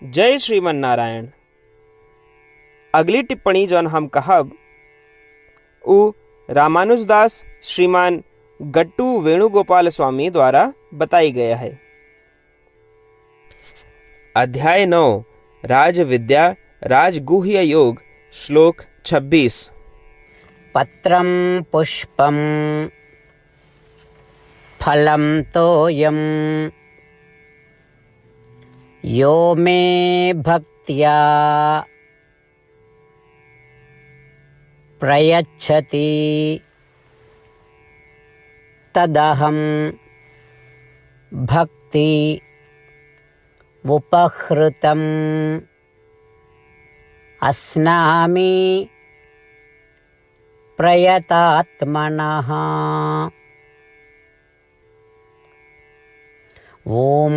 जय श्रीमन नारायण। अगली टिप्पणी जौन हम कहब उ रामानुजदास श्रीमान गट्टू वेणुगोपाल स्वामी द्वारा बताई गया है। अध्याय 9 राज विद्या राजगुह्य योग श्लोक 26। पत्रं पुष्पं फलं तोयं यो मे भक्त्या प्रयच्छति तदहं भक्ति उपहृतम् अस्नामि प्रयतात्मनः। ओम।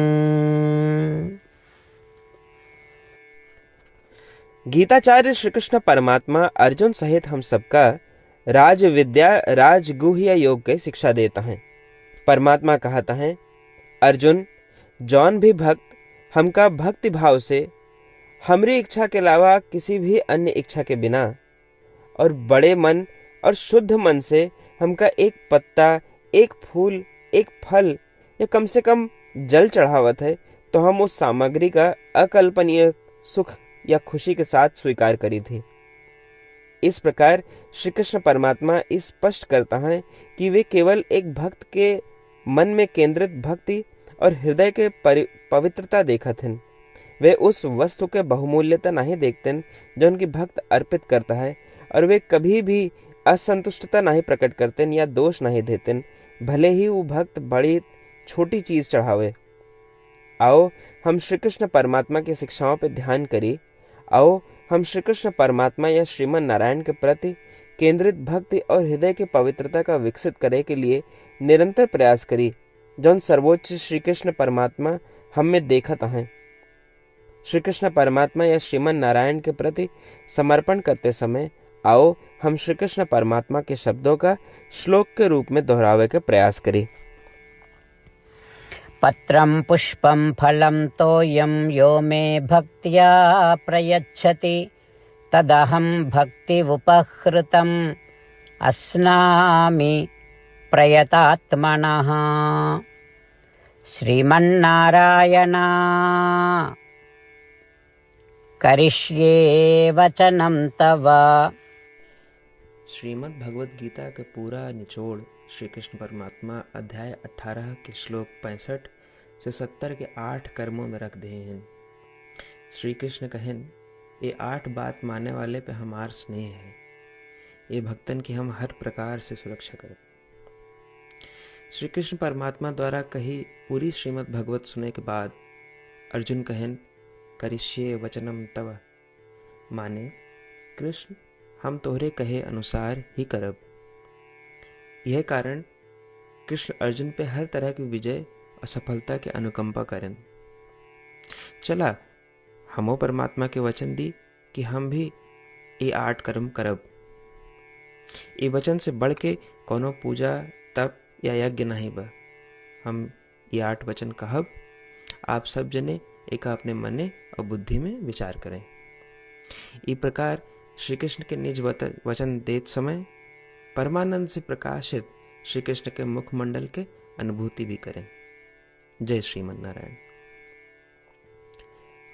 गीताचार्य श्री कृष्ण परमात्मा अर्जुन सहित हम सबका राज विद्या राजगुह्य योग के शिक्षा देता है। परमात्मा कहता है, अर्जुन, जौन भी भक्त हमका भक्ति भाव से हमरी इच्छा के अलावा किसी भी अन्य इच्छा के बिना और बड़े मन और शुद्ध मन से हमका एक पत्ता, एक फूल, एक फल या कम से कम जल चढ़ावत है, तो हम उस सामग्री का अकल्पनीय सुख या खुशी के साथ स्वीकार करी थी। इस प्रकार श्री कृष्ण परमात्मा स्पष्ट करता है कि वे केवल एक भक्त के मन में केंद्रित भक्ति और हृदय के पवित्रता देखत हैं। वे उस वस्तु के बहुमूल्यता नहीं देखते जो उनकी भक्त अर्पित करता है, और वे कभी भी असंतुष्टता नहीं प्रकट करते या दोष नहीं देते, भले ही वो भक्त बड़ी छोटी चीज चढ़ावे। आओ हम श्री कृष्ण परमात्मा की शिक्षाओं पर ध्यान करें। आओ हम श्री कृष्ण परमात्मा या श्रीमन नारायण के प्रति केंद्रित भक्ति और हृदय की पवित्रता का विकसित करने के लिए निरंतर प्रयास करें, जौन सर्वोच्च श्री कृष्ण परमात्मा हम में देखत हैं। श्री कृष्ण परमात्मा या श्रीमन नारायण के प्रति समर्पण करते समय आओ हम श्री कृष्ण परमात्मा के शब्दों का श्लोक के रूप में दोहरावे के प्रयास करें। पत्रं पुष्पं फलं तोयं यो मे भक्त्या प्रयच्छति तदहं भक्ति उपहृतम् अस्नामि प्रयतात्मनः। श्रीमन्नारायण करिष्ये वचनं तव। श्रीमद् भगवद गीता का पूरा निचोड़ श्री कृष्ण परमात्मा अध्याय 18 के श्लोक 65 से 70 के 8 कर्मों में रख दे हैं। श्री कृष्ण कहन, ये 8 बात मानने वाले पे हमार स्नेह है, ये भक्तन की हम हर प्रकार से सुरक्षा करें। श्री कृष्ण परमात्मा द्वारा कही पूरी श्रीमद् भगवत सुने के बाद अर्जुन कहन, करिष्ये वचनम तव, माने कृष्ण हम तोहरे कहे अनुसार ही करब। यह कारण कृष्ण अर्जुन पे हर तरह की विजय और सफलता के अनुकंपा करें। चला हमो परमात्मा के वचन दी कि हम भी ये 8 कर्म करब। ये वचन से बढ़ के कोनो पूजा तप या यज्ञ नहीं बा। हम ये 8 वचन कहब, आप सब जने एक अपने मने और बुद्धि में विचार करें। इस प्रकार श्री कृष्ण के निज वचन देत समय परमानंद से प्रकाशित श्री कृष्ण के मुखमंडल के अनुभूति भी करें। जय श्रीमन नारायण।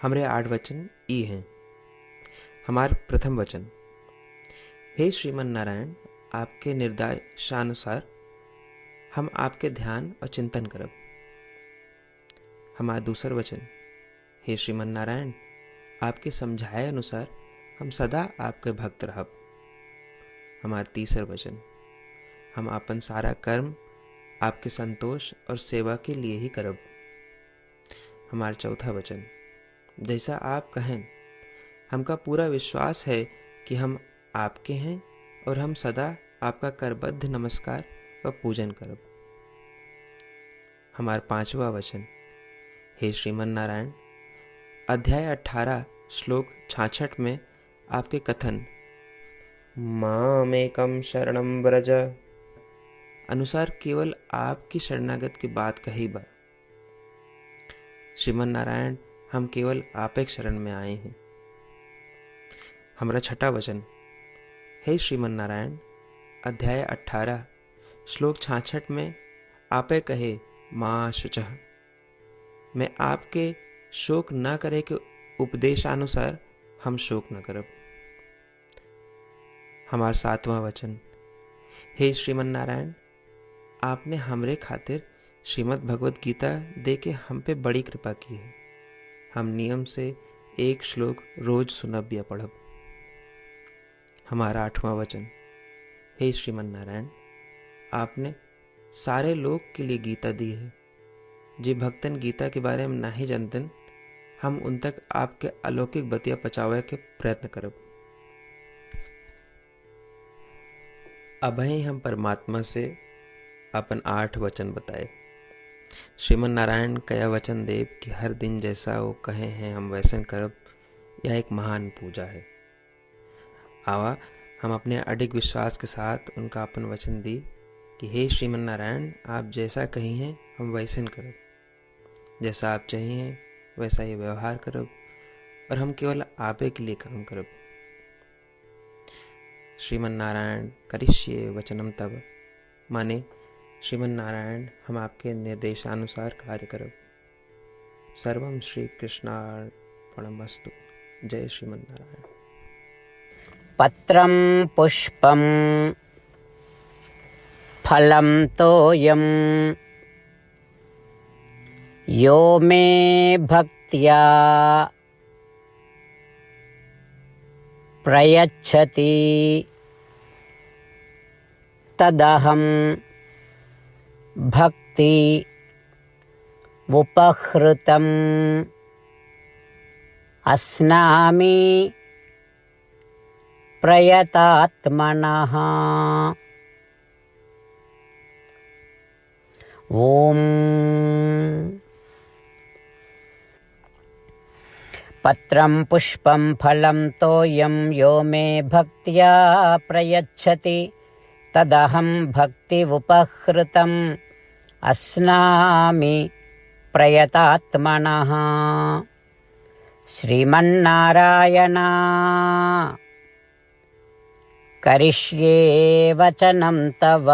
हमारे 8 वचन ई हैं। हमार प्रथम वचन, हे श्रीमन नारायण, आपके निर्देशानुसार हम आपके ध्यान और चिंतन करब। हमारा दूसर वचन, हे श्रीमन नारायण, आपके समझाए अनुसार हम सदा आपके भक्त रहब। हमारा तीसर वचन, हम अपन सारा कर्म आपके संतोष और सेवा के लिए ही करब। हमारा चौथा वचन, जैसा आप कहें हमका पूरा विश्वास है कि हम आपके हैं और हम सदा आपका करबद्ध नमस्कार व पूजन करब। हमारा पांचवा वचन, हे श्रीमन नारायण, अध्याय 18 श्लोक 66 में आपके कथन मामेकं शरणं व्रज अनुसार केवल आपकी शरणागत की बात कही बा। श्रीमन नारायण हम केवल आपे शरण में आए हैं। हमारा छठा वचन। हे श्रीमन नारायण, अध्याय 18 श्लोक 66 में आपे कहे माँ शुचः, मैं आपके शोक न करे के उपदेशानुसार हम शोक न करब। हमारा सातवां वचन। हे श्रीमन नारायण, आपने हमरे खातिर श्रीमद् भगवत गीता दे के हम पे बड़ी कृपा की है। हम नियम से एक श्लोक रोज सुनब या पढ़ब। हमारा आठवां वचन। हे श्रीमन नारायण, आपने सारे लोग के लिए गीता दी है। जे भक्तन गीता के बारे में नहीं जानतन, हम उन तक आपके अलौकिक बतिया पहुंचावे के प्रयत्न करब। अभी हम परमात्मा से अपन 8 वचन बताए। श्रीमन नारायण कया वचन देव कि हर दिन जैसा वो कहे हैं हम वैसन करब, यह एक महान पूजा है। आवा हम अपने अडिग विश्वास के साथ उनका अपन वचन दी कि हे श्रीमन नारायण, आप जैसा कही हैं हम वैसन करब, जैसा आप चाहिए वैसा ही व्यवहार करब, और हम केवल आपे के लिए काम करब। श्रीमन नारायण करिष्ये वचनम तब, माने श्रीमन नारायण हम आपके निर्देशानुसार कार्य करब। सर्वम श्री कृष्णार्पणमस्तु। जय श्रीमन नारायण। पत्रं पुष्पं फलं तोयं यो मे भक्त्या प्रयच्छति तदहं भक्ति उपहृतम् अस्नामि प्रयतात्मनः। ओम। पत्रं पुष्पं फलं तोयं यो मे भक्त्या प्रयच्छति तदहं भक्ति उपहृतम् अस्नामि प्रयतात्मनः। श्रीमन्नारायण करिष्ये वचनं तव।